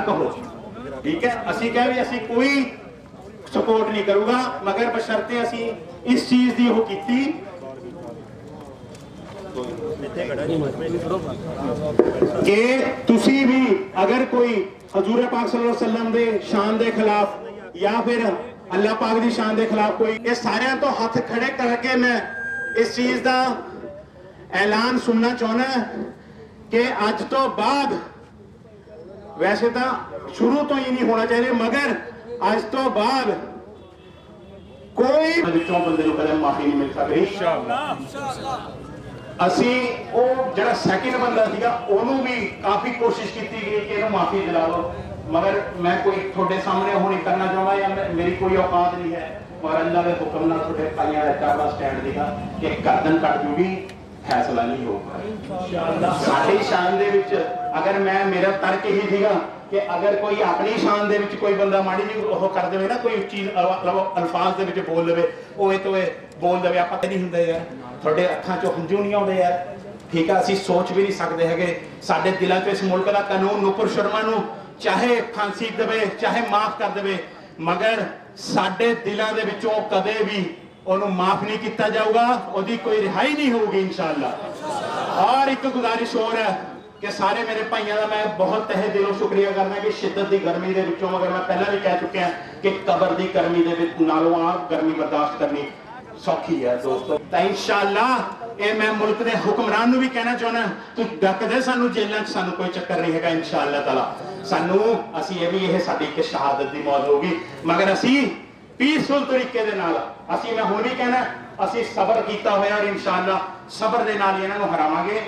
کہو ٹھیک ہے اسی کہہ بھی اسی کوئی سپورٹ نہیں کروں گا مگر بشرطے اسی اس چیز دی وہ کیتی کہ تسی بھی اگر کوئی حضور پاک صلی اللہ علیہ وسلم دے شان دے خلاف یا پھر اللہ پاک دی شان دے خلاف کوئی یہ سارے تو ہاتھ کھڑے کر کے میں اس چیز دا اعلان سننا چاہنا ہے کہ آج تو بعد ویسے تو شروع تو ہی نہیں ہونا چاہیے مگر آج تو بعد کوئی بندے کو قدم معافی نہیں مل سکتی اسی وہ جڑا سیکنڈ بندہ تھا انہوں بھی کافی کوشش کی گئی کہ انہوں معافی دلا لو مگر میں کوئی تھوڑے سامنے وہ نہیں کرنا چاہوں گا یا میری کوئی اوقات نہیں ہے اور اللہ کے حکم نہ تھوڑے پائیاں رہتا بس سٹینڈ دیکھا کہ گردن کٹ جو بھی فیصلہ نہیں ہوگا ساڑھی شان دے وچ اگر میں میرا ترک ہی تھی گا کہ اگر کوئی اپنی شان دے وچ کوئی بندہ ماڑی جی وہ کر دے نا کوئی چیز الفاظ دے وچ بول دے اوے تو بول دے آپ نہیں ہوں یار تھوڑے اکھاں چو ہنجو نہیں آتے یار ٹھیک ہے اسی سوچ بھی نہیں سکتے ہے کہ سارے دلوں چ اس ملک کا قانون نپر شرما نو چاہے پھانسی دے چاہے معاف کر دے مگر سارے دلوں دے وچوں کدے بھی انہوں معاف نہیں کیتا جاؤ گا وہ کوئی رہائی نہیں ہوگی انشاءاللہ اور ایک گزارش اور ہے کہ سارے میرے بھائیوں کا میں بہت تہہ دلوں شکریہ کرنا کہ شدت دی گرمی دے وچوں مگر میں پہلے بھی کہہ چکے ہیں کہ قبر دی گرمی دے وچ نالوں گرمی برداشت کرنی سوکھی ہے دوستو تو انشاءاللہ اے میں ملک دے حکمران نو بھی کہنا چاہنا تو ڈک دے سانو جیلن سانو کوئی چکر نہیں ہے گا انشاءاللہ تعالی سانو اسی یہ بھی یہ ساڈی ایک شہادت دی موت ہوگی مگر اسی پیسفل طریقے دے نال اسی میں ہون بھی کہنا اسی صبر کیتا ہویا اور انشاءاللہ صبر دے نال انہاں نو ہراواں گے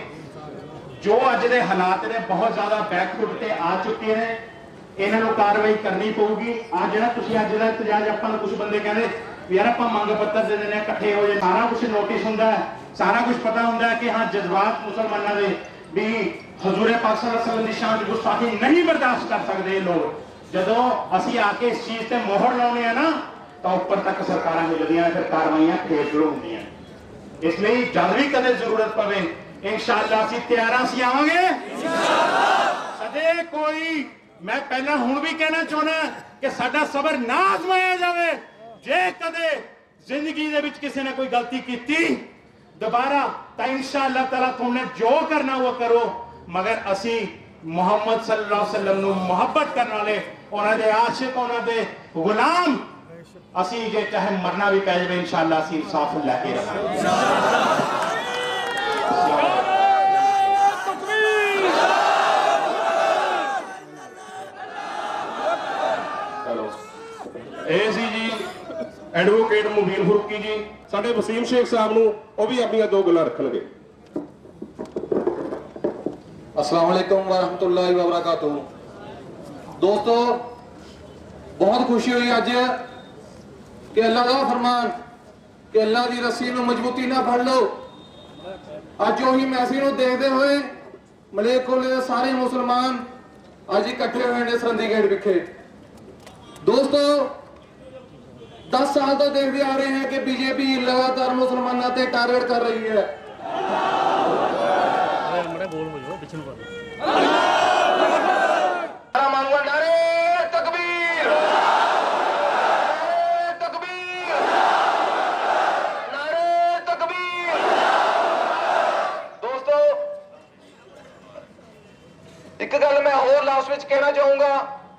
جو اج دے حالات نے بہت زیادہ بیک فٹ تے آ چکے ہیں انہاں نو کاروائی کرنی پਊ گی اج جڑا تسی اج دا احتجاج اپاں نوں کچھ بندے کہندے یار آپ منگ پتر دے دینے کٹھے ہو جائے سارا کچھ نوٹس ہوں سارا کچھ پتا ہوں کہ ہاں جذبات مسلمانوں دے بھی حضور پاک صلی اللہ علیہ وسلم دی شان دی گستاخی نہیں برداشت کر سکتے لوگ جدوں اسی آ کے اس چیز تے مہر لاؤنے ہیں نا تو اوپر تک سرکاراں ملدیاں پھر کاروائیاں پھر شروع ہوندیاں اس لیے جد بھی کدے ضرورت پوے انشاءاللہ اسی تیار سی آواں گے سدے کوئی میں پہلا ہن بھی کہنا چاہنا کہ ساڈا صبر نہ آزمایا جاوے جے کدے زندگی دے وچ کسی نے کوئی غلطی کیتی دوبارہ تا انشاءاللہ تعالیٰ تم نے جو کرنا وہ کرو مگر اسی محمد صلی اللہ علیہ وسلم نو محبت کرنا لے انہاں دے عاشق انہاں دے غلام اسی جے چاہے مرنا بھی پہ جائے انشاءاللہ اسی انصاف لے کے رکھیں اے سی جی ایڈوکیٹ مبین فروکی جی ساڈے وسیم شیخ صاحب نو وہ بھی اپنی دو گلاں رکھن گے السلام علیکم ورحمۃ اللہ وبرکاتہ دوستو بہت خوشی ہوئی اج کہ اللہ کا فرمان کہ اللہ دی رسی نو مضبوطی نہ پھڑ لو اج وہی میسی نو دیکھتے ہوئے ملیک کولے دے سارے مسلمان اج اکٹھے ہوئے نے سرندی گیٹ وکھے دوستو 10 سال تو دیکھتے آ رہے ہیں کہ بی جے پی لگاتار مسلمانوں تے ٹارگٹ کر رہی ہے ایک گل میں اور لاسٹ وچ کہنا چاہوں گا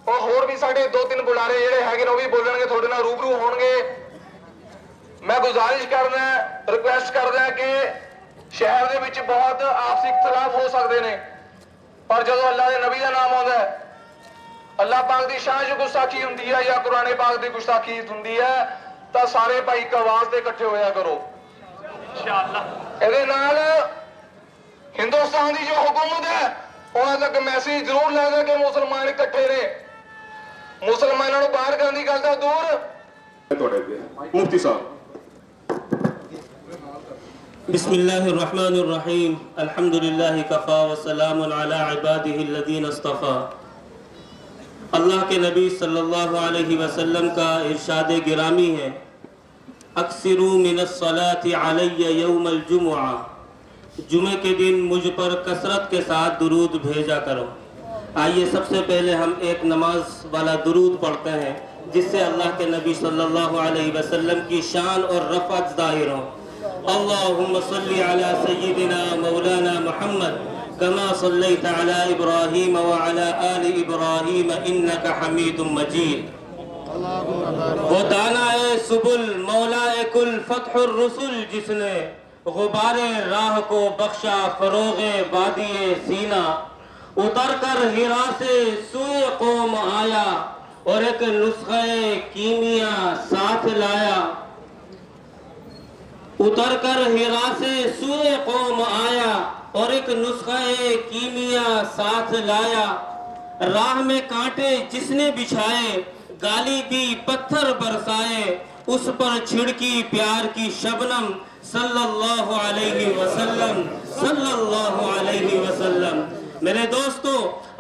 اور بھی ساڈے 2-3 بلارے جڑے ہے وہ بھی بولن گے تھوڑے نال روبرو ہون گے میں گزارش کرنا ریکویسٹ کردا کہ شہر دے وچ بہت آپسی اختلاف ہو سکتے ہیں پر جدو اللہ دے نبی دا نام آندا ہے اللہ پاک دی شان جو گستاخی ہوندی ہے یا قرآن پاک دی گستاخی ہوندی ہے تا سارے بھائی ایک آواز تے اکٹھے ہویا کرو انشاءاللہ اے نال ہندوستان دی جو حکومت ہے انہاں تک میسج ضرور لے گا کہ مسلمان اکٹھے نے مسلمانوں کو باہر کرنے کی گل تو دور مفتی صاحب بسم اللہ الرحمن الرحیم الحمدللہ کفا وسلام علی عبادہ الذین اصطفیٰ اللہ کے نبی صلی اللہ علیہ وسلم کا ارشاد گرامی ہے اکثروا من الصلاة علی یوم الجمعہ جمعہ کے دن مجھ پر کثرت کے ساتھ درود بھیجا کرو آئیے سب سے پہلے ہم ایک نماز والا درود پڑھتے ہیں جس سے اللہ کے نبی صلی اللہ علیہ وسلم کی شان اور رفعت ظاہر ہو. اللہم صلی علی سیدنا مولانا محمد کما صلیت علی ابراہیم وعلی آل ابراہیم انک حمید مجید. وہ دانا سبل مولا کل فتح الرسل جس نے غبار راہ کو بخشا فروغ وادی سینا، اتر کر ہرا سے سوئے قوم آیا اور ایک نسخہ کیمیا ساتھ لایا. اتر کر ہرا سے سوئے قوم آیا اور ایک نسخہ کیمیا ساتھ لایا. راہ میں کانٹے جس نے بچھائے گالی دی پتھر برسائے، اس پر چھڑکی پیار کی شبنم صلی اللہ علیہ وسلم صلی اللہ علیہ وسلم. میرے دوستو،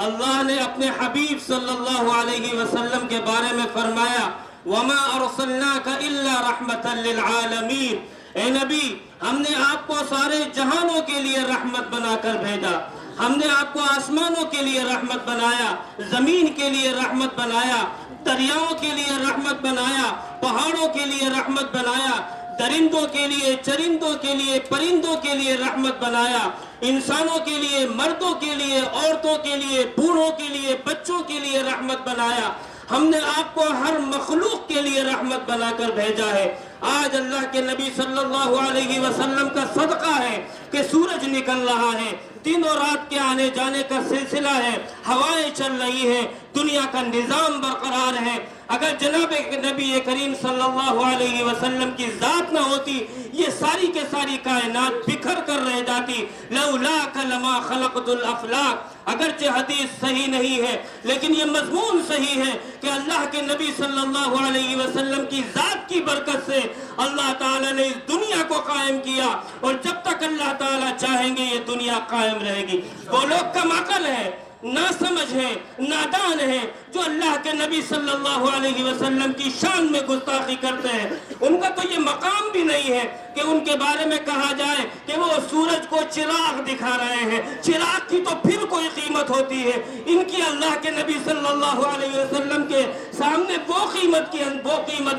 اللہ نے اپنے حبیب صلی اللہ علیہ وسلم کے بارے میں فرمایا وَمَا أَرْسَلْنَاكَ إِلَّا رَحْمَةً لِلْعَالَمِينَ. اے نبی، ہم نے آپ کو سارے جہانوں کے لیے رحمت بنا کر بھیجا. ہم نے آپ کو آسمانوں کے لیے رحمت بنایا، زمین کے لیے رحمت بنایا، دریاؤں کے لیے رحمت بنایا، پہاڑوں کے لیے رحمت بنایا، درندوں کے لیے، چرندوں کے لیے، پرندوں کے لیے رحمت بنایا، انسانوں کے لیے، مردوں کے لیے، عورتوں کے لیے، بوڑھوں کے لیے، بچوں کے لیے رحمت بنایا. ہم نے آپ کو ہر مخلوق کے لیے رحمت بنا کر بھیجا ہے. آج اللہ کے نبی صلی اللہ علیہ وسلم کا صدقہ ہے کہ سورج نکل رہا ہے، دن اور رات کے آنے جانے کا سلسلہ ہے، ہوائیں چل رہی ہیں، دنیا کا نظام برقرار ہے. اگر جناب نبی کریم صلی اللہ علیہ وسلم کی ذات نہ ہوتی، یہ ساری کے ساری کائنات بکھر کر رہ جاتی. لولاک لما خلقت الافلاک. اگرچہ حدیث صحیح نہیں ہے لیکن یہ مضمون صحیح ہے کہ اللہ کے نبی صلی اللہ علیہ وسلم کی ذات کی برکت سے اللہ تعالیٰ نے اس دنیا کو قائم کیا، اور جب تک اللہ تعالیٰ چاہیں گے یہ دنیا قائم رہے گی. وہ لوگ کم عقل ہیں، ناسمجھ ہیں، نادان ہیں، جو اللہ کے نبی صلی اللہ علیہ وسلم کی شان میں گستاخی کرتے ہیں. ان کا تو یہ مقام بھی نہیں ہے کہ ان کے بارے میں کہا جائے کہ وہ سورج کو چراغ دکھا رہے ہیں. چراغ کی تو پھر کوئی قیمت ہوتی ہے، ان کی اللہ کے نبی صلی اللہ علیہ وسلم کے سامنے وہ قیمت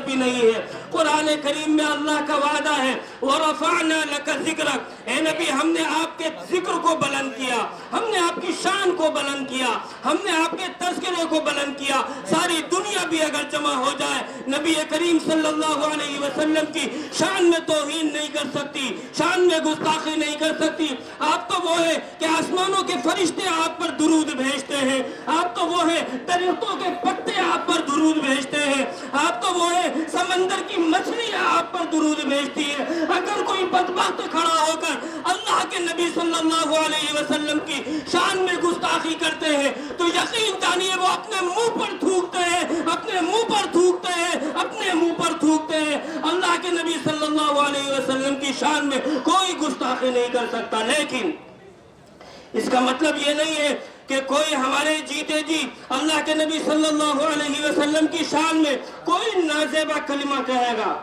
بھی نہیں ہے. قرآن کریم میں اللہ کا وعدہ ہے وَرَفَعْنَا لَكَ ذِكْرَكَ. اے نبی، ہم نے آپ کے ذکر کو بلند کیا، ہم نے آپ کی شان کو بلند کیا، ہم نے آپ کے تذکرے کو بلند کیا. ساری دنیا بھی اگر جمع ہو جائے نبی کریم صلی اللہ علیہ وسلم کی شان میں توہین نہیں کر سکتی، شان میں گستاخی نہیں کر سکتی. آپ تو وہ ہے کہ آسمانوں کے فرشتے آپ پر درود بھیجتے ہیں، آپ تو وہ ہے درختوں کے پتے آپ پر درود بھیجتے ہیں، آپ تو وہ ہے سمندر کی مچھلیاں آپ پر درود بھیجتی ہے. اگر کوئی بدبخت کھڑا ہو کر اللہ کے نبی صلی اللہ علیہ وسلم کی شان میں گستاخی کرتے ہیں تو یقین جانیے وہ اپنے منہ پر تھوکتے ہیں، اپنے منہ پر تھوکتے ہیں، اپنے منہ پر تھوکتے ہیں. اللہ کے نبی صلی اللہ علیہ وسلم کی شان میں کوئی گستاخی نہیں کر سکتا. لیکن اس کا مطلب یہ نہیں ہے کہ کوئی ہمارے جیتے جی اللہ کے نبی صلی اللہ علیہ وسلم کی شان میں کوئی نازیبا کلمہ کہے گا.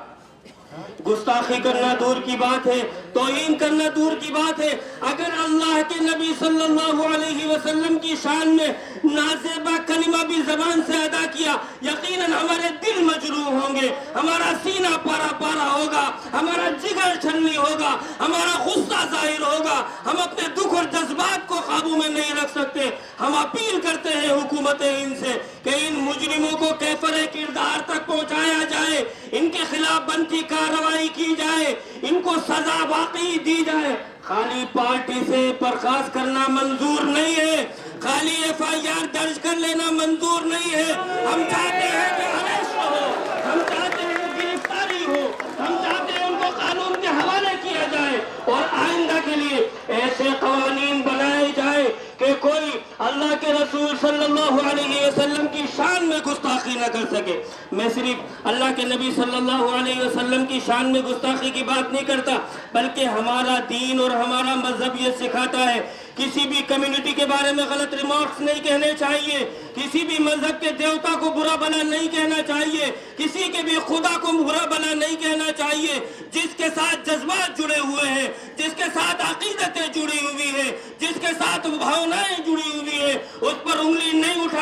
گستاخی کرنا دور کی بات ہے، توہین کرنا دور کی بات ہے. اگر اللہ کے نبی صلی اللہ علیہ وسلم کی شان میں نازیبا کلمہ بھی زبان سے ادا کیا، یقیناً ہمارے دل مجروح ہوں گے، ہمارا سینہ پارا پارا ہوگا، ہمارا جگر چھلنی ہوگا، ہمارا غصہ ظاہر ہوگا، ہم اپنے دکھ اور جذبات کو قابو میں نہیں رکھ سکتے. ہم اپیل کرتے ہیں حکومت ہند سے کہ ان مجرموں کو کیفر کردار تک پہنچایا جائے، ان کے خلاف بنتی کارروائی کی جائے، ان کو سزا واقعی دی جائے. خالی پارٹی سے برخاست کرنا منظور نہیں ہے، خالی FIR درج کر لینا منظور نہیں ہے. ہم چاہتے ہیں کہ اریسٹ ہو، ہم چاہتے ہیں گرفتاری ہو، ہم چاہتے ہیں ان کو قانون کے حوالے کیا جائے اور آئندہ کے لیے ایسے قوانین بنائے جائے کہ کوئی اللہ کے رسول صلی اللہ علیہ وسلم کی شان میں گستاخی نہ کر سکے. میں صرف اللہ کے نبی صلی اللہ علیہ وسلم کی شان میں گستاخی کی بات نہیں کرتا، بلکہ ہمارا دین اور ہمارا مذہب یہ سکھاتا ہے کسی بھی کمیونٹی کے بارے میں غلط ریمارکس نہیں کہنے چاہیے، کسی بھی مذہب کے دیوتا کو برا بھلا نہیں کہنا چاہیے، کسی کے بھی خدا کو برا بھلا نہیں کہنا چاہیے. جس کے ساتھ جذبات جڑے ہوئے ہیں، جس کے ساتھ عقیدتیں جڑی ہوئی ہیں، جس کے ساتھ بھاونائیں جڑی ہوئی ہیں، اس پر انگلی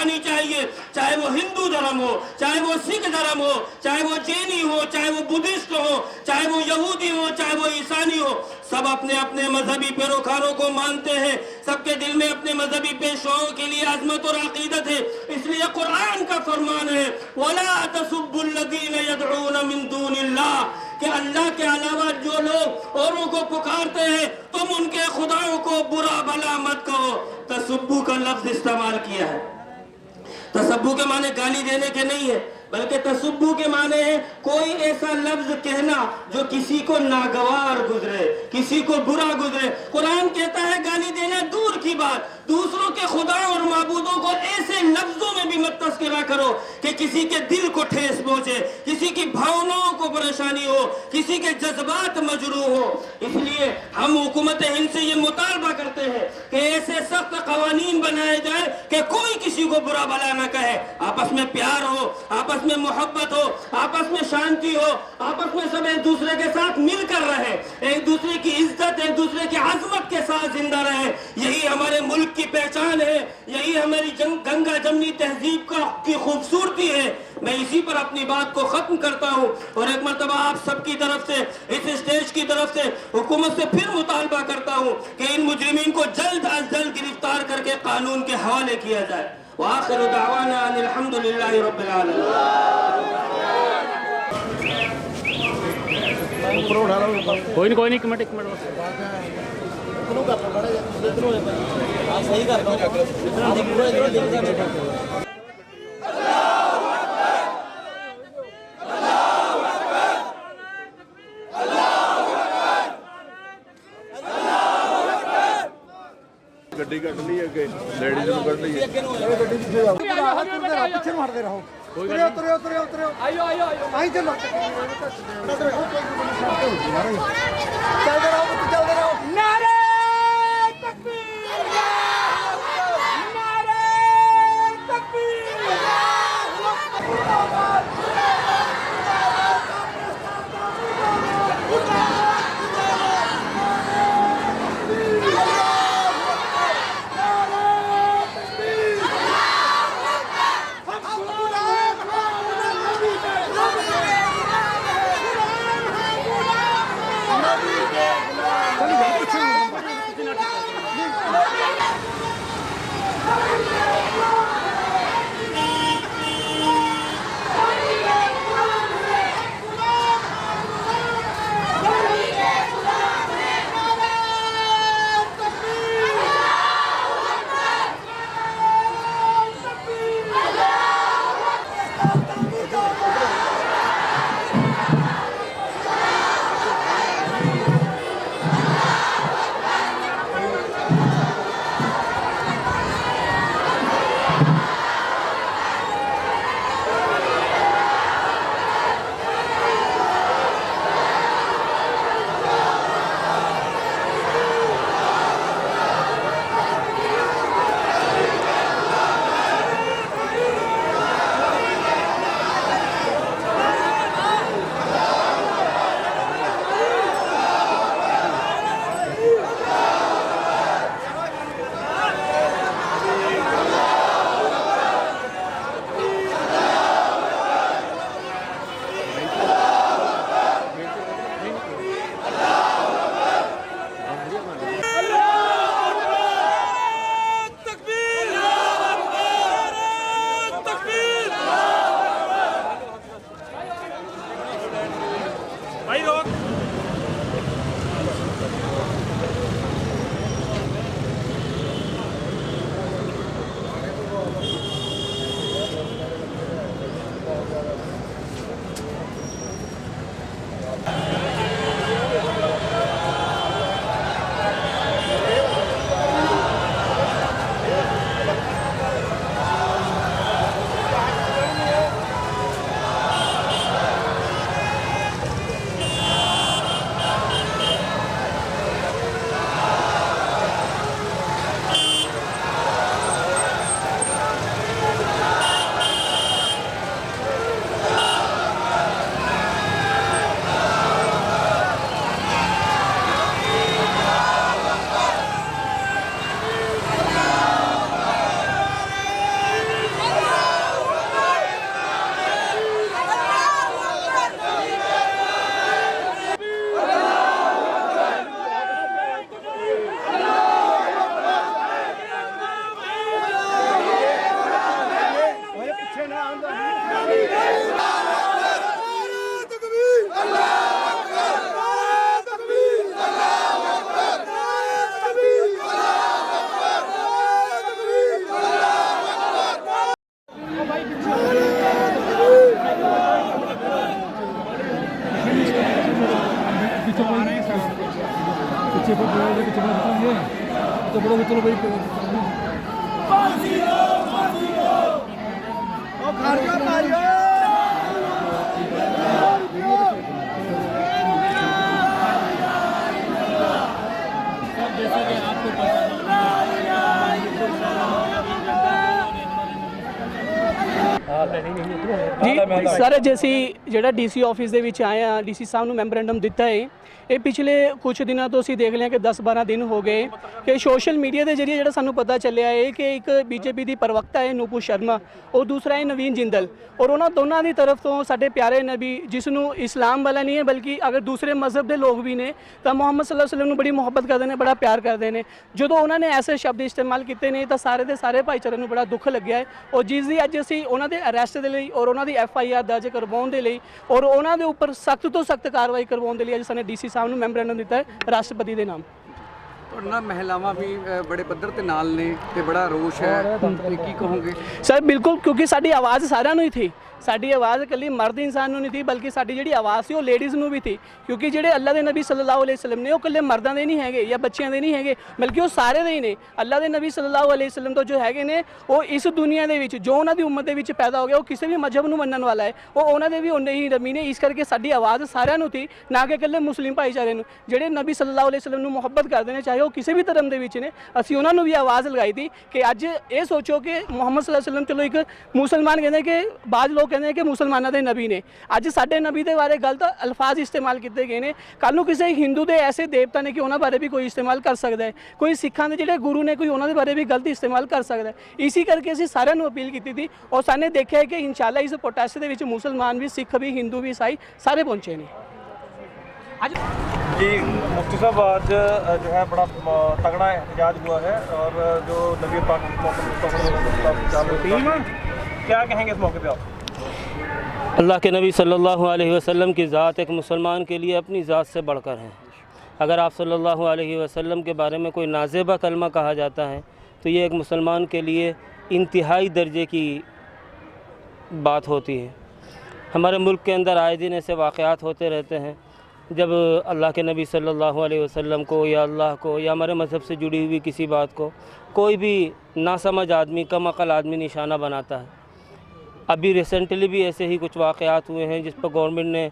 आनी चाहिए, चाहे वो हिंदू धर्म हो, चाहे वो सिख धर्म हो, चाहे वो जैनी हो, चाहे वो बुद्धिस्ट हो, चाहे वो यहूदी हो, चाहे वो ईसानी हो, सब अपने अपने मजहबी पैरोकारों को मानते हैं। सबके दिल में अपने मजहबी पेशवाओं के लिए अजमत और अकीदत है। इसलिए कुरान का फरमान है, वला तसुब्बुल्लज़ीन यदऊन मिन दूनिल्लाह, कि अल्लाह के अलावा जो लोग औरों को पुकारते हैं तुम उनके खुदाओं को बुरा भला मत कहो। तसब्बु का लफ्ज इस्तेमाल किया है। तसब्बु के माने गाली देने के नहीं है, बल्कि तसब्बु के माने है कोई ऐसा लफ्ज कहना जो किसी को नागवार गुजरे, किसी को बुरा गुजरे। कुरान कहता है गाली देना दूर की बात, दूसरों के खुदा और माबूदों को ऐसे लफ्जों में भी मत तस्करा करो कि किसी के दिल को ठेस पहुंचे, किसी की भावनाओं को परेशानी हो, किसी के जज्बात मजरूह हो। इसलिए हम हुकूमत हिंद से ये मुतालबा करते हैं कि ऐसे सख्त कवानीन बनाए जाए कि कोई किसी को बुरा भला न कहे। आपस में प्यार हो, आपस में मोहब्बत हो, आपस में शांति हो, आपस में सब एक दूसरे के साथ मिलकर रहे, एक दूसरे की इज्जत, एक दूसरे की अजमत के साथ जिंदा रहे। यही हमारे मुल्क की पहचान है, यही हमारी गंगा जमनी तहजीब की खूबसूरती है। मैं इसी पर अपनी बात को खत्म करता हूँ और एक मरतबा आप सबकी तरफ से, इस स्टेज की तरफ से हुकूमत से फिर मुतालबा करता हूँ कि इन मुजरिमीन को जल्द अज जल्द गिरफ्तार करके कानून के हवाले किया जाए। वाखिरु दावाना अनिल हम्दुलिल्लाहि रब्बिल आलमीन। कोई नहीं, एक मिनट बस। सही कर ਗੱਡੀ ਕੱਢ ਲਈ ਅੱਗੇ ਲੇਡੀਜ਼ ਨੂੰ ਕੱਢ ਲਈ ਪਿੱਛੇ ਨੂੰ ਹਟਦੇ ਰਹੋ। ਤੁਰਿਓ ਆਇਓ ਆਈ ਚੱਲੋ ਚੱਲਦੇ ਰਹੋ ਨਾਰੇ ਤਕਬੀਰ, ਨਾਰੇ ਤਕਬੀਰ। ਉਹ ਖਰਚਾ ਭਾਈ ਜੀ ਸਰ ਅਸੀਂ ਜਿਹੜਾ ਡੀਸੀ ਆਫਿਸ ਦੇ ਵਿੱਚ ਆਏ ਆ, ਡੀਸੀ ਸਾਹਿਬ ਨੂੰ ਮੈਮੋਰੈਂਡਮ ਦਿੱਤਾ ਹੈ। ਇਹ ਪਿਛਲੇ ਕੁਝ ਦਿਨਾਂ ਤੋਂ ਅਸੀਂ ਦੇਖ ਲਿਆ ਕਿ 10-12 ਦਿਨ ਹੋ ਗਏ ਕਿ ਸੋਸ਼ਲ ਮੀਡੀਆ ਦੇ ਜ਼ਰੀਏ ਜਿਹੜਾ ਸਾਨੂੰ ਪਤਾ ਚੱਲਿਆ ਹੈ ਕਿ ਇੱਕ ਬੀਜੇਪੀ ਦੀ ਪ੍ਰਵਕਤਾ ਹੈ ਨੂਪੁਰ ਸ਼ਰਮਾ, ਉਹ ਦੂਸਰਾ ਹੈ ਨਵੀਨ ਜਿੰਦਲ, ਔਰ ਉਹਨਾਂ ਦੋਨਾਂ ਦੀ ਤਰਫ ਤੋਂ ਸਾਡੇ ਪਿਆਰੇ ਨਬੀ, ਜਿਸ ਨੂੰ ਇਸਲਾਮ ਵਾਲਾ ਨਹੀਂ ਹੈ ਬਲਕਿ ਅਗਰ ਦੂਸਰੇ ਮਜ਼ਹਬ ਦੇ ਲੋਕ ਵੀ ਨੇ ਤਾਂ ਮੁਹੰਮਦ ਸੱਲੱਲਾਹੁ ਅਲੈहि ਵਸੱਲਮ ਨੂੰ ਬੜੀ ਮੁਹੱਬਤ ਕਰਦੇ ਨੇ, ਬੜਾ ਪਿਆਰ ਕਰਦੇ ਨੇ। ਜਦੋਂ ਉਹਨਾਂ ਨੇ ਐਸੇ ਸ਼ਬਦ ਇਸਤੇਮਾਲ ਕੀਤੇ ਨੇ ਤਾਂ ਸਾਰੇ ਦੇ ਸਾਰੇ ਭਾਈਚਾਰੇ ਨੂੰ ਬੜਾ ਦੁੱਖ ਲੱਗਿਆ ਹੈ, ਔਰ ਜਿਸ ਦੀ ਅੱਜ ਅਸੀਂ ਉਹਨਾਂ ਦੇ ਅਰੈਸਟ ਦੇ ਲਈ ਔਰ ਉਹਨਾਂ ਦੀ FIR ਦਰਜ ਕਰਵਾਉਣ ਦੇ ਲਈ ਔਰ ਉਹਨਾਂ ਦੇ ਉੱਪਰ ਸਖਤ ਤੋਂ ਸਖਤ ਕਾਰਵਾਈ ਕਰਵਾਉਣ ਦੇ ਲਈ ਅੱਜ ਸਾਨੂੰ ਡੀਸੀ ਸਾਹਿਬ ਨੂੰ ਮੈਮੋਰੈਂਡਮ ਦਿੱਤਾ ਹੈ ਰਾਸ਼ਟਰਪਤੀ ਦੇ ਨਾਮ। ਤੁਹਾਡੇ ਨਾਲ ਮਹਿਲਾਵਾਂ ਵੀ ਬੜੇ ਪੱਧਰ ਤੇ ਨਾਲ ਨੇ ਤੇ ਬੜਾ ਰੋਸ਼ ਹੈ, ਕੀ ਕਹੋਗੇ? ਸਰ ਬਿਲਕੁਲ, ਕਿਉਂਕਿ ਸਾਡੀ ਆਵਾਜ਼ ਸਾਰਿਆਂ ਨੂੰ ਹੀ ਥੀ, ਸਾਡੀ ਆਵਾਜ਼ ਇਕੱਲੀ ਮਰਦ ਇਨਸਾਨ ਨੂੰ ਨਹੀਂ ਥੀ ਬਲਕਿ ਸਾਡੀ ਜਿਹੜੀ ਆਵਾਜ਼ ਸੀ ਉਹ ਲੇਡੀਜ਼ ਨੂੰ ਵੀ ਥੀ, ਕਿਉਂਕਿ ਜਿਹੜੇ ਅੱਲਾ ਦੇ ਨਬੀ ਸੱਲੱਲਾਹੁ ਅਲੈहि ਵਸੱਲਮ ਨੇ ਉਹ ਇਕੱਲੇ ਮਰਦਾਂ ਦੇ ਨਹੀਂ ਹੈਗੇ ਜਾਂ ਬੱਚਿਆਂ ਦੇ ਨਹੀਂ ਹੈਗੇ ਬਲਕਿ ਉਹ ਸਾਰੇ ਦੇ ਹੀ ਨੇ। ਅੱਲਾ ਦੇ ਨਬੀ ਸੱਲੱਲਾਹੁ ਅਲੈहि ਵਸੱਲਮ ਤੋਂ ਜੋ ਹੈਗੇ ਨੇ ਉਹ ਇਸ ਦੁਨੀਆ ਦੇ ਵਿੱਚ ਜੋ ਉਹਨਾਂ ਦੀ ਉਮਤ ਦੇ ਵਿੱਚ ਪੈਦਾ ਹੋ ਗਿਆ, ਉਹ ਕਿਸੇ ਵੀ ਮਜ਼ਹਬ ਨੂੰ ਮੰਨਣ ਵਾਲਾ ਹੈ, ਉਹ ਉਹਨਾਂ ਦੇ ਵੀ ਉਨੇ ਹੀ ਨਬੀ ਨੇ। ਇਸ ਕਰਕੇ ਸਾਡੀ ਆਵਾਜ਼ ਸਾਰਿਆਂ ਨੂੰ ਥੀ, ਨਾ ਕਿ ਇਕੱਲੇ ਮੁਸਲਿਮ ਭਾਈਚਾਰੇ ਨੂੰ। ਜਿਹੜੇ ਨਬੀ ਸੱਲੱਲਾਹੁ ਅਲੈहि ਵਸੱਲਮ ਨੂੰ ਮੁਹੱਬਤ ਕਰਦੇ ਨੇ ਚਾਹੇ ਉਹ ਕਿਸੇ ਵੀ ਧਰਮ ਦੇ ਵਿੱਚ ਨੇ, ਅਸੀਂ ਉਹਨਾਂ ਨੂੰ ਵੀ ਆਵਾਜ਼ ਲਗਾਈ ਥੀ ਕਿ ਅੱਜ ਇਹ ਸੋਚੋ ਕਿ ਮੁਹੰਮਦ ਸੱਲੱਲਾਹੁ ਅਲੈहि ਵਸੱਲਮ ਚਲੋ ਇੱਕ ਮੁਸਲਮਾਨ ਕਹਿੰਦੇ ਕਿ ਬਾਜ਼ ਲੋਕ ਕਹਿੰਦੇ ਕਿ ਮੁਸਲਮਾਨਾਂ ਦੇ ਨਬੀ ਨੇ, ਅੱਜ ਸਾਡੇ ਨਬੀ ਦੇ ਬਾਰੇ ਗਲਤ ਅਲਫਾਜ਼ ਇਸਤੇਮਾਲ ਕੀਤੇ ਗਏ ਨੇ। ਕੱਲ੍ਹ ਨੂੰ ਕਿਸੇ ਹਿੰਦੂ ਦੇ ਐਸੇ ਦੇਵਤਾ ਨੇ ਕਿ ਉਹਨਾਂ ਬਾਰੇ ਵੀ ਕੋਈ ਇਸਤੇਮਾਲ ਕਰ ਸਕਦਾ ਹੈ, ਕੋਈ ਸਿੱਖਾਂ ਦੇ ਜਿਹੜੇ ਗੁਰੂ ਨੇ ਕੋਈ ਉਹਨਾਂ ਦੇ ਬਾਰੇ ਵੀ ਗਲਤ ਇਸਤੇਮਾਲ ਕਰ ਸਕਦਾ ਹੈ। ਇਸੇ ਕਰਕੇ ਅਸੀਂ ਸਾਰਿਆਂ ਨੂੰ ਅਪੀਲ ਕੀਤੀ ਸੀ ਔਰ ਸਾਨੇ ਦੇਖਿਆ ਕਿ ਇਨਸ਼ਾਅੱਲਾ ਇਸ ਪ੍ਰੋਟੈਸਟ ਦੇ ਵਿੱਚ ਮੁਸਲਮਾਨ ਵੀ, ਸਿੱਖ ਵੀ, ਹਿੰਦੂ ਵੀ, ਈਸਾਈ ਸਾਰੇ ਪਹੁੰਚੇ ਨੇ। जी मुफ्ती साहब आज जो है बड़ा तगड़ा एहतजाज हुआ है और जो नबी पाक क्या कहेंगे इस मौके पे आप? अल्लाह के नबी सल्लल्लाहु अलैहि वसल्लम की ज़ात एक मुसलमान के लिए अपनी ज़ात से बढ़कर है। अगर आप सल्लल्लाहु अलैहि वसल्लम के बारे में कोई नाज़ेबा कलमा कहा जाता है तो ये एक मुसलमान के लिए इंतहाई दर्जे की बात होती है। हमारे मुल्क के अंदर आए दिन ऐसे वाक़यात होते रहते हैं जब अल्लाह के नबी सल्लल्लाहु अलैहि वसल्लम को या अल्लाह को या हमारे मज़हब से जुड़ी हुई किसी बात को कोई भी नासमझ आदमी, कम अक़ल आदमी निशाना बनाता है। अभी रिसेंटली भी ऐसे ही कुछ वाक़यात हुए हैं जिस पर गवर्नमेंट ने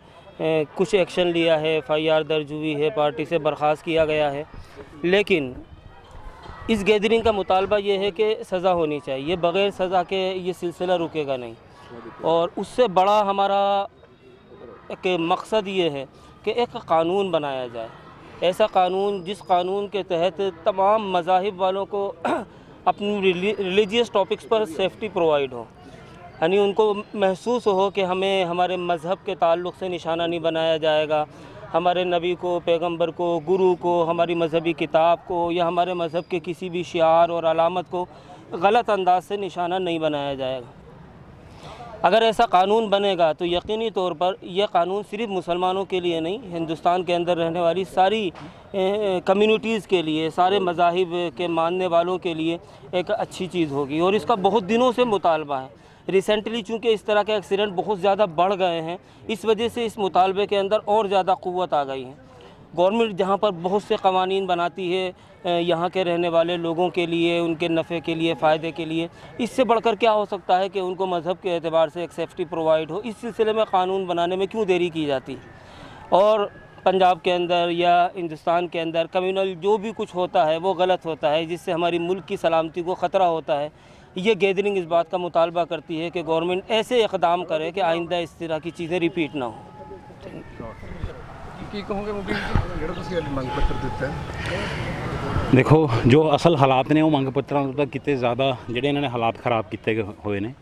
कुछ एक्शन लिया है, FIR दर्ज हुई है, पार्टी से बर्खास्त किया गया है। लेकिन इस गैदरिंग का मुतालबा ये है कि सज़ा होनी चाहिए, बग़ैर सज़ा के ये सिलसिला रुकेगा नहीं। और उससे बड़ा हमारा एक मकसद ये है कि एक क़ानून बनाया जाए, ऐसा क़ानून जिस क़ानून के तहत तमाम मज़ाहिब वालों को अपनी रिलीजियस टॉपिक्स पर सेफ्टी प्रोवाइड हो, यानी उनको महसूस हो कि हमें हमारे मज़हब के ताल्लुक़ से निशाना नहीं बनाया जाएगा, हमारे नबी को, पैगंबर को, गुरु को, हमारी मजहबी किताब को या हमारे मज़हब के किसी भी शिआर और अलामत को गलत अंदाज से निशाना नहीं बनाया जाएगा। अगर ऐसा कानून बनेगा तो यकीनी तौर पर यह कानून सिर्फ मुसलमानों के लिए नहीं, हिंदुस्तान के अंदर रहने वाली सारी कम्युनिटीज़ के लिए, सारे मज़ाहिब के मानने वालों के लिए एक अच्छी चीज़ होगी। और इसका बहुत दिनों से मुतालबा है। रिसेंटली चूँकि इस तरह के एक्सीडेंट बहुत ज़्यादा बढ़ गए हैं, इस वजह से इस मुतालबे के अंदर और ज़्यादा क़ुव्वत आ गई है। गवर्नमेंट जहाँ पर बहुत से क़वानीन बनाती है यहाँ के रहने वाले लोगों के लिए, उनके नफ़े के लिए, फ़ायदे के लिए, इससे बढ़कर क्या हो सकता है कि उनको मज़हब के एतबार से एक सेफ्टी प्रोवाइड हो। इस सिलसिले में क़ानून बनाने में क्यों देरी की जाती है। और पंजाब के अंदर या हिंदुस्तान के अंदर कम्युनल जो भी कुछ होता है वो गलत होता है, जिससे हमारी मुल्क की सलामती को ख़तरा होता है। ये गैदरिंग इस बात का मुतालबा करती है कि गवर्नमेंट ऐसे इक़दाम करे कि आइंदा इस तरह की चीज़ें रिपीट ना हो। ਕੀ ਕਹੋਗੇ ਮੁਬੀਨ ਜੀ ਜਿਹੜਾ ਤੁਸੀਂ ਅੱਜ ਮੰਗ ਪੱਤਰ ਦਿੱਤਾ ਹੈ? ਦੇਖੋ ਜੋ ਅਸਲ ਹਾਲਾਤ ਨੇ ਉਹ ਮੰਗ ਪੱਤਰਾਂ ਤੋਂ ਤਾਂ ਕਿਤੇ ਜ਼ਿਆਦਾ ਜਿਹੜੇ ਇਹਨਾਂ ਨੇ ਹਾਲਾਤ ਖਰਾਬ ਕੀਤੇ ਹੋਏ ਨੇ।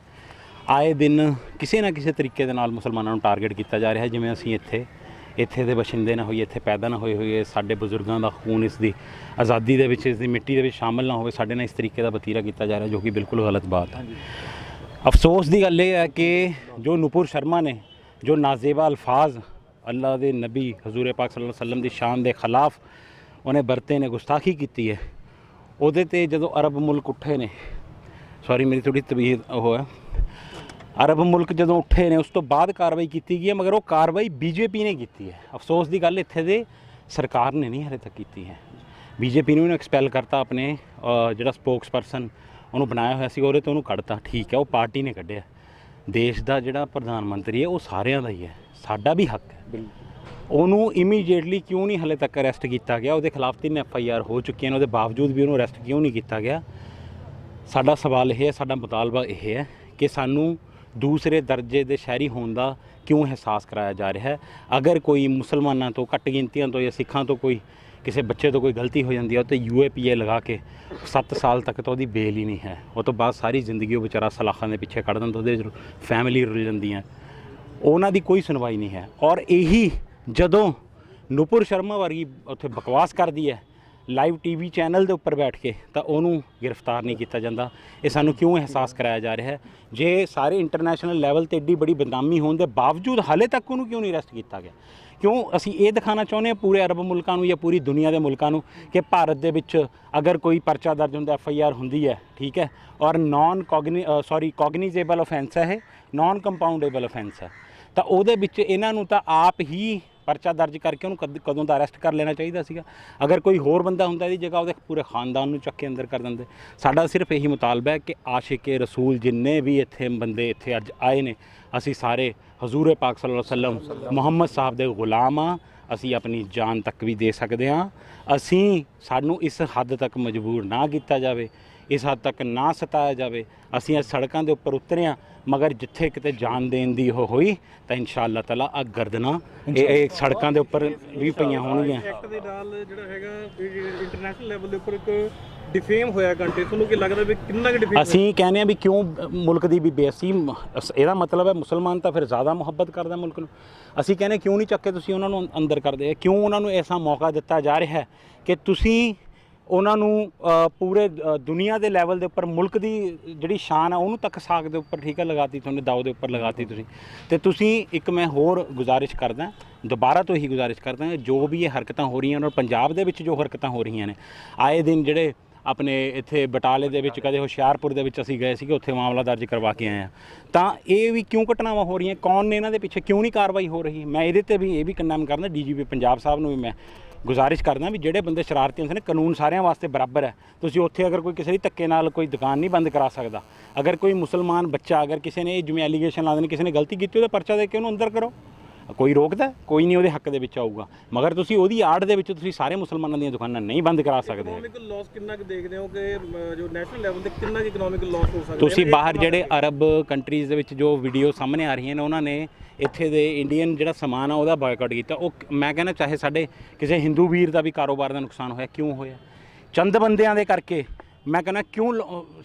ਆਏ ਦਿਨ ਕਿਸੇ ਨਾ ਕਿਸੇ ਤਰੀਕੇ ਦੇ ਨਾਲ ਮੁਸਲਮਾਨਾਂ ਨੂੰ ਟਾਰਗੇਟ ਕੀਤਾ ਜਾ ਰਿਹਾ ਹੈ। ਜਿਵੇਂ ਅਸੀਂ ਇੱਥੇ ਦੇ ਬਸ਼ਿੰਦੇ ਨਾ ਹੋਈਏ, ਇੱਥੇ ਪੈਦਾ ਨਾ ਹੋਏ ਸਾਡੇ ਬਜ਼ੁਰਗਾਂ ਦਾ ਖੂਨ ਇਸ ਦੀ ਆਜ਼ਾਦੀ ਦੇ ਵਿੱਚ, ਇਸ ਦੀ ਮਿੱਟੀ ਦੇ ਵਿੱਚ ਸ਼ਾਮਲ ਨਾ ਹੋਵੇ, ਸਾਡੇ ਨਾਲ ਇਸ ਤਰੀਕੇ ਦਾ ਵਤੀਰਾ ਕੀਤਾ ਜਾ ਰਿਹਾ, ਜੋ ਕਿ ਬਿਲਕੁਲ ਗਲਤ ਬਾਤ ਹੈ। ਅਫਸੋਸ ਦੀ ਗੱਲ ਇਹ ਹੈ ਕਿ ਜੋ ਨੂਪੁਰ ਸ਼ਰਮਾ ਨੇ ਜੋ ਨਾਜ਼ੇਬਾ ਅਲਫਾਜ਼ अल्लाह दे नबी हजूर पाक सल्लल्लाहु अलैहि वसल्लम की शान के खिलाफ उन्हें बरते ने, गुस्ताखी की है, उहदे ते जदों अरब मुल्क उठे ने, सॉरी मेरी थोड़ी तबीयत वो है, अरब मुल्क जदों उठे ने उस तो बाद कार्रवाई की गई है, मगर वो कार्रवाई बीजेपी ने की है। अफसोस की गल इत्थे दे सरकार ने नहीं हले तक की है। ਬੀਜੇਪੀ ਨੂੰ ਐਕਸਪੈਲ ਕਰਤਾ, ਆਪਣੇ ਜਿਹੜਾ ਸਪੋਕਸ ਪਰਸਨ ਉਹਨੂੰ ਬਣਾਇਆ ਹੋਇਆ ਸੀ ਉਹਦੇ ਤੋਂ ਉਹਨੂੰ ਕੱਢਤਾ। ਠੀਕ ਹੈ, ਉਹ ਪਾਰਟੀ ਨੇ ਕੱਢਿਆ। ਦੇਸ਼ ਦਾ ਜਿਹੜਾ ਪ੍ਰਧਾਨ ਮੰਤਰੀ ਹੈ ਉਹ ਸਾਰਿਆਂ ਦਾ ਹੀ ਹੈ, ਸਾਡਾ ਵੀ ਹੱਕ ਹੈ। ਉਹਨੂੰ ਇਮੀਡੀਏਟਲੀ ਕਿਉਂ ਨਹੀਂ ਹਲੇ ਤੱਕ ਅਰੈਸਟ ਕੀਤਾ ਗਿਆ? ਉਹਦੇ ਖਿਲਾਫ 3 FIR ਹੋ ਚੁੱਕੀਆਂ ਨੇ, ਉਹਦੇ ਬਾਵਜੂਦ ਵੀ ਉਹਨੂੰ ਅਰੈਸਟ ਕਿਉਂ ਨਹੀਂ ਕੀਤਾ ਗਿਆ? ਸਾਡਾ ਸਵਾਲ ਇਹ ਹੈ, ਸਾਡਾ ਮੁਤਾਲਬਾ ਇਹ ਹੈ ਕਿ ਸਾਨੂੰ ਦੂਸਰੇ ਦਰਜੇ ਦੇ ਸ਼ਹਿਰੀ ਹੋਣ ਦਾ ਕਿਉਂ ਅਹਿਸਾਸ ਕਰਾਇਆ ਜਾ ਰਿਹਾ ਹੈ? ਅਗਰ ਕੋਈ ਮੁਸਲਮਾਨਾਂ ਤੋਂ, ਘੱਟ ਗਿਣਤੀਆਂ ਤੋਂ ਜਾਂ ਸਿੱਖਾਂ ਤੋਂ ਕੋਈ ਕਿਸੇ ਬੱਚੇ ਤੋਂ ਕੋਈ ਗਲਤੀ ਹੋ ਜਾਂਦੀ ਹੈ, ਉਹ 'ਤੇ UAPA ਲਗਾ ਕੇ 7 ਸਾਲ ਤੱਕ ਤਾਂ ਉਹਦੀ ਬੇਲ ਹੀ ਨਹੀਂ ਹੈ। ਉਹ ਤੋਂ ਬਾਅਦ ਸਾਰੀ ਜ਼ਿੰਦਗੀ ਉਹ ਵਿਚਾਰਾ ਸਲਾਖਾਂ ਦੇ ਪਿੱਛੇ ਕੱਢ ਦਿੰਦਾ, ਉਹਦੇ ਫੈਮਿਲੀ ਰੁਲ ਜਾਂਦੀਆਂ, ਉਹਨਾਂ ਦੀ ਕੋਈ ਸੁਣਵਾਈ ਨਹੀਂ ਹੈ। ਔਰ ਇਹੀ ਜਦੋਂ ਨੂਪੁਰ ਸ਼ਰਮਾ ਵਰਗੀ ਉੱਥੇ ਬਕਵਾਸ ਕਰਦੀ ਹੈ ਲਾਈਵ TV ਚੈਨਲ ਦੇ ਉੱਪਰ ਬੈਠ ਕੇ, ਤਾਂ ਉਹਨੂੰ ਗ੍ਰਿਫਤਾਰ ਨਹੀਂ ਕੀਤਾ ਜਾਂਦਾ। ਇਹ ਸਾਨੂੰ ਕਿਉਂ ਅਹਿਸਾਸ ਕਰਾਇਆ ਜਾ ਰਿਹਾ ਹੈ? ਜੇ ਸਾਰੇ ਇੰਟਰਨੈਸ਼ਨਲ ਲੈਵਲ 'ਤੇ ਐਡੀ ਬੜੀ ਬਦਨਾਮੀ ਹੋਣ ਦੇ ਬਾਵਜੂਦ ਹਾਲੇ ਤੱਕ ਉਹਨੂੰ ਕਿਉਂ ਨਹੀਂ ਅਰੈਸਟ ਕੀਤਾ ਗਿਆ? ਕਿਉਂ? ਅਸੀਂ ਇਹ ਦਿਖਾਉਣਾ ਚਾਹੁੰਦੇ ਹਾਂ ਪੂਰੇ ਅਰਬ ਮੁਲਕਾਂ ਨੂੰ ਜਾਂ ਪੂਰੀ ਦੁਨੀਆ ਦੇ ਮੁਲਕਾਂ ਨੂੰ ਕਿ ਭਾਰਤ ਦੇ ਵਿੱਚ ਅਗਰ ਕੋਈ ਪਰਚਾ ਦਰਜ ਹੁੰਦਾ, FIR ਹੁੰਦੀ ਹੈ, ਠੀਕ ਹੈ, ਔਰ ਕੋਗਨੀਜ਼ੇਬਲ ਅਫੈਂਸ ਹੈ, ਇਹ ਨਾਨ ਕੰਪਾਊਂਡੇਬਲ ਅਫੈਂਸ ਹੈ, ਤਾਂ ਉਹਦੇ ਵਿੱਚ ਇਹਨਾਂ ਨੂੰ ਤਾਂ ਆਪ ਹੀ ਪਰਚਾ ਦਰਜ ਕਰਕੇ ਉਹਨੂੰ ਕਦੋਂ ਦਾ ਅਰੈਸਟ ਕਰ ਲੈਣਾ ਚਾਹੀਦਾ ਸੀਗਾ। ਅਗਰ ਕੋਈ ਹੋਰ ਬੰਦਾ ਹੁੰਦਾ ਇਹਦੀ ਜਗ੍ਹਾ, ਉਹਦੇ ਪੂਰੇ ਖਾਨਦਾਨ ਨੂੰ ਚੱਕ ਕੇ ਅੰਦਰ ਕਰ ਦਿੰਦੇ। ਸਾਡਾ ਸਿਰਫ ਇਹੀ ਮੁਤਾਲਬਾ ਹੈ ਕਿ ਆਸ਼ਿਕੇ ਰਸੂਲ ਜਿੰਨੇ ਵੀ ਇੱਥੇ ਬੰਦੇ ਇੱਥੇ ਅੱਜ ਆਏ ਨੇ, ਅਸੀਂ ਸਾਰੇ ਹਜ਼ੂਰ ਪਾਕ ਸੱਲੱਲਾਹੁ ਅਲੈਹਿ ਵਸੱਲਮ ਮੁਹੰਮਦ ਸਾਹਿਬ ਦੇ ਗੁਲਾਮ ਹਾਂ। ਅਸੀਂ ਆਪਣੀ ਜਾਨ ਤੱਕ ਵੀ ਦੇ ਸਕਦੇ ਹਾਂ। ਸਾਨੂੰ ਇਸ ਹੱਦ ਤੱਕ ਮਜਬੂਰ ਨਾ ਕੀਤਾ ਜਾਵੇ, ਇਸ ਹੱਦ ਤੱਕ ਨਾ ਸਤਾਇਆ ਜਾਵੇ। ਅਸੀਂ ਅੱਜ ਸੜਕਾਂ ਦੇ ਉੱਪਰ ਉਤਰੇ ਹਾਂ, ਮਗਰ ਜਿੱਥੇ ਕਿਤੇ ਜਾਨ ਦੇਣ ਦੀ ਉਹ ਹੋਈ ਤਾਂ ਇਨਸ਼ਾ ਅੱਲਾਹ ਤਾਲਾ ਆ ਗਰਦਨਾਂ ਇਹ ਸੜਕਾਂ ਦੇ ਉੱਪਰ ਵੀ ਪਈਆਂ ਹੋਣਗੀਆਂ। ਐਕਟ ਦੇ ਨਾਲ ਜਿਹੜਾ ਹੈਗਾ ਇੰਟਰਨੈਸ਼ਨਲ ਲੈਵਲ ਦੇ ਉੱਪਰ ਇੱਕ ਡਿਫੇਮ ਹੋਇਆ ਕੰਟਰੀ, ਤੁਹਾਨੂੰ ਕੀ ਲੱਗਦਾ ਵੀ ਕਿੰਨਾ ਕੁ ਡਿਫੇਮ? ਅਸੀਂ ਕਹਿੰਦੇ ਹਾਂ ਵੀ ਕਿਉਂ ਮੁਲਕ ਦੀ ਵੀ ਬੇਅਸੀ, ਇਹਦਾ ਮਤਲਬ ਹੈ ਮੁਸਲਮਾਨ ਤਾਂ ਫਿਰ ਜ਼ਿਆਦਾ ਮੁਹੱਬਤ ਕਰਦਾ ਮੁਲਕ ਨੂੰ। ਅਸੀਂ ਕਹਿੰਦੇ ਕਿਉਂ ਨਹੀਂ ਚੱਕ ਕੇ ਤੁਸੀਂ ਉਹਨਾਂ ਨੂੰ ਅੰਦਰ ਕਰਦੇ? ਕਿਉਂ ਉਹਨਾਂ ਨੂੰ ਐਸਾ ਮੌਕਾ ਦਿੱਤਾ ਜਾ ਰਿਹਾ ਹੈ ਕਿ ਤੁਸੀਂ ਉਹਨਾਂ ਨੂੰ ਪੂਰੇ ਦੁਨੀਆ ਦੇ ਲੈਵਲ ਦੇ ਉੱਪਰ ਮੁਲਕ ਦੀ ਜਿਹੜੀ ਸ਼ਾਨ ਹੈ ਉਹਨੂੰ ਤੱਕ ਸਾਕ ਦੇ ਉੱਪਰ, ਠੀਕ ਹੈ, ਲਗਾਤੀ ਤੁਹਾਨੂੰ, ਦਾਅ ਦੇ ਉੱਪਰ ਲਗਾਤੀ ਤੁਸੀਂ। ਅਤੇ ਤੁਸੀਂ ਇੱਕ ਮੈਂ ਹੋਰ ਗੁਜ਼ਾਰਿਸ਼ ਕਰਦਾ, ਦੁਬਾਰਾ ਤੋਂ ਇਹੀ ਗੁਜ਼ਾਰਿਸ਼ ਕਰਦਾ, ਜੋ ਵੀ ਇਹ ਹਰਕਤਾਂ ਹੋ ਰਹੀਆਂ ਔਰ ਪੰਜਾਬ ਦੇ ਵਿੱਚ ਜੋ ਹਰਕਤਾਂ ਹੋ ਰਹੀਆਂ ਨੇ ਆਏ ਦਿਨ, ਜਿਹੜੇ ਆਪਣੇ ਇੱਥੇ ਬਟਾਲੇ ਦੇ ਵਿੱਚ, ਕਦੇ ਹੁਸ਼ਿਆਰਪੁਰ ਦੇ ਵਿੱਚ ਅਸੀਂ ਗਏ ਸੀਗੇ, ਉੱਥੇ ਮਾਮਲਾ ਦਰਜ ਕਰਵਾ ਕੇ ਆਏ ਹਾਂ, ਤਾਂ ਇਹ ਵੀ ਕਿਉਂ ਘਟਨਾਵਾਂ ਹੋ ਰਹੀਆਂ? ਕੌਣ ਨੇ ਇਹਨਾਂ ਦੇ ਪਿੱਛੇ? ਕਿਉਂ ਨਹੀਂ ਕਾਰਵਾਈ ਹੋ ਰਹੀ? ਮੈਂ ਇਹਦੇ 'ਤੇ ਵੀ ਇਹ ਵੀ ਕੰਡੈਮ ਕਰਦਾ, DGP ਪੰਜਾਬ ਸਾਹਿਬ ਨੂੰ ਵੀ ਮੈਂ ਗੁਜ਼ਾਰਿਸ਼ ਕਰਦਾ ਵੀ ਜਿਹੜੇ ਬੰਦੇ ਸ਼ਰਾਰਤੀ ਹੁੰਦੇ ਨੇ, ਕਾਨੂੰਨ ਸਾਰਿਆਂ ਵਾਸਤੇ ਬਰਾਬਰ ਹੈ। ਤੁਸੀਂ ਉੱਥੇ ਅਗਰ ਕੋਈ ਕਿਸੇ ਦੀ ਧੱਕੇ ਨਾਲ ਕੋਈ ਦੁਕਾਨ ਨਹੀਂ ਬੰਦ ਕਰਾ ਸਕਦਾ। ਅਗਰ ਕੋਈ ਮੁਸਲਮਾਨ ਬੱਚਾ, ਅਗਰ ਕਿਸੇ ਨੇ ਜਿਵੇਂ ਐਲੀਗੇਸ਼ਨ ਲਾ ਦੇਣ ਕਿਸੇ ਨੇ ਗਲਤੀ ਕੀਤੀ, ਉਹਦਾ ਪਰਚਾ ਦੇ ਕੇ ਉਹਨੂੰ ਅੰਦਰ ਕਰੋ। ਕੋਈ ਰੋਕਦਾ? ਕੋਈ ਨਹੀਂ, ਉਹਦੇ ਹੱਕ ਦੇ ਵਿੱਚ ਆਊਗਾ। ਮਗਰ ਤੁਸੀਂ ਉਹਦੀ ਆੜ ਦੇ ਵਿੱਚ ਤੁਸੀਂ ਸਾਰੇ ਮੁਸਲਮਾਨਾਂ ਦੀਆਂ ਦੁਕਾਨਾਂ ਨਹੀਂ ਬੰਦ ਕਰਾ ਸਕਦੇ। ਇਕਨੋਮਿਕ ਲਾਸ ਕਿੰਨਾ ਕੁ ਦੇਖਦੇ ਹੋ ਕਿ ਜੋ ਨੈਸ਼ਨਲ ਲੈਵਲ ਤੇ ਕਿੰਨਾ ਕੁ ਇਕਨੋਮਿਕ ਲਾਸ ਹੋ ਸਕਦਾ? ਤੁਸੀਂ ਬਾਹਰ ਜਿਹੜੇ ਅਰਬ ਕੰਟਰੀਜ਼ ਦੇ ਵਿੱਚ ਜੋ ਵੀਡੀਓ ਸਾਹਮਣੇ ਆ ਰਹੀਆਂ ਨੇ, ਉਹਨਾਂ ਨੇ ਇੱਥੇ ਦੇ ਇੰਡੀਅਨ ਜਿਹੜਾ ਸਮਾਨ ਆ ਉਹਦਾ ਬਾਇਕਾਟ ਕੀਤਾ। ਉਹ ਮੈਂ ਕਹਿੰਦਾ ਚਾਹੇ ਸਾਡੇ ਕਿਸੇ ਹਿੰਦੂ ਵੀਰ ਦਾ ਵੀ ਕਾਰੋਬਾਰ ਦਾ ਨੁਕਸਾਨ ਹੋਇਆ, ਕਿਉਂ ਹੋਇਆ? ਚੰਦ ਬੰਦਿਆਂ ਦੇ ਕਰਕੇ। ਮੈਂ ਕਹਿੰਦਾ ਕਿਉਂ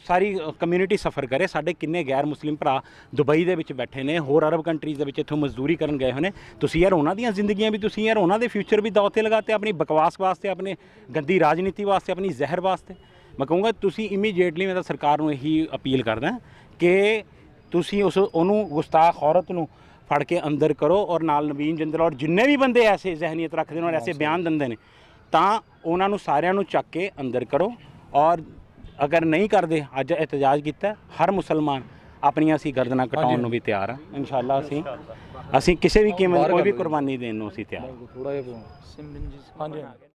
ਸਾਰੀ ਕਮਿਊਨਿਟੀ ਸਫਰ ਕਰੇ? ਸਾਡੇ ਕਿੰਨੇ ਗੈਰ ਮੁਸਲਿਮ ਭਰਾ ਦੁਬਈ ਦੇ ਵਿੱਚ ਬੈਠੇ ਨੇ, ਹੋਰ ਅਰਬ ਕੰਟਰੀਜ਼ ਦੇ ਵਿੱਚ ਇੱਥੋਂ ਮਜ਼ਦੂਰੀ ਕਰਨ ਗਏ ਹੋਏ ਨੇ। ਤੁਸੀਂ ਯਾਰ ਉਹਨਾਂ ਦੀਆਂ ਜ਼ਿੰਦਗੀਆਂ ਵੀ, ਤੁਸੀਂ ਯਾਰ ਉਹਨਾਂ ਦੇ ਫਿਊਚਰ ਵੀ ਦਾਅ 'ਤੇ ਲਗਾਤੇ, ਆਪਣੀ ਬਕਵਾਸ ਵਾਸਤੇ, ਆਪਣੇ ਗੰਦੀ ਰਾਜਨੀਤੀ ਵਾਸਤੇ, ਆਪਣੀ ਜ਼ਹਿਰ ਵਾਸਤੇ। ਮੈਂ ਕਹੂੰਗਾ ਤੁਸੀਂ ਇਮੀਡੀਏਟਲੀ, ਮੈਂ ਤਾਂ ਸਰਕਾਰ ਨੂੰ ਇਹੀ ਅਪੀਲ ਕਰਦਾ ਕਿ ਤੁਸੀਂ ਉਹਨੂੰ ਗੁਸਤਾਖ ਔਰਤ ਨੂੰ ਫੜ ਕੇ ਅੰਦਰ ਕਰੋ, ਔਰ ਨਾਲ ਨਵੀਨ ਜਿੰਦਲ ਔਰ ਜਿੰਨੇ ਵੀ ਬੰਦੇ ਐਸੇ ਜ਼ਹਿਨੀਅਤ ਰੱਖਦੇ ਨੇ ਔਰ ਐਸੇ ਬਿਆਨ ਦਿੰਦੇ ਨੇ, ਤਾਂ ਉਹਨਾਂ ਨੂੰ ਸਾਰਿਆਂ ਨੂੰ ਚੱਕ ਕੇ ਅੰਦਰ ਕਰੋ। ਔਰ ਅਗਰ ਨਹੀਂ ਕਰਦੇ, ਅੱਜ ਇhtਜਾਜ ਕੀਤਾ, ਹਰ ਮੁਸਲਮਾਨ ਆਪਣੀਆਂ ਅਸੀਂ ਗਰਦਨਾਂ ਕਟਾਉਣ ਨੂੰ ਵੀ ਤਿਆਰ ਹਾਂ। ਇਨਸ਼ਾ ਅੱਲਾਹ ਅਸੀਂ ਕਿਸੇ ਵੀ ਕੀਮਤ ਕੋਈ ਵੀ ਕੁਰਬਾਨੀ ਦੇਣ ਨੂੰ ਅਸੀਂ ਤਿਆਰ ਹਾਂ।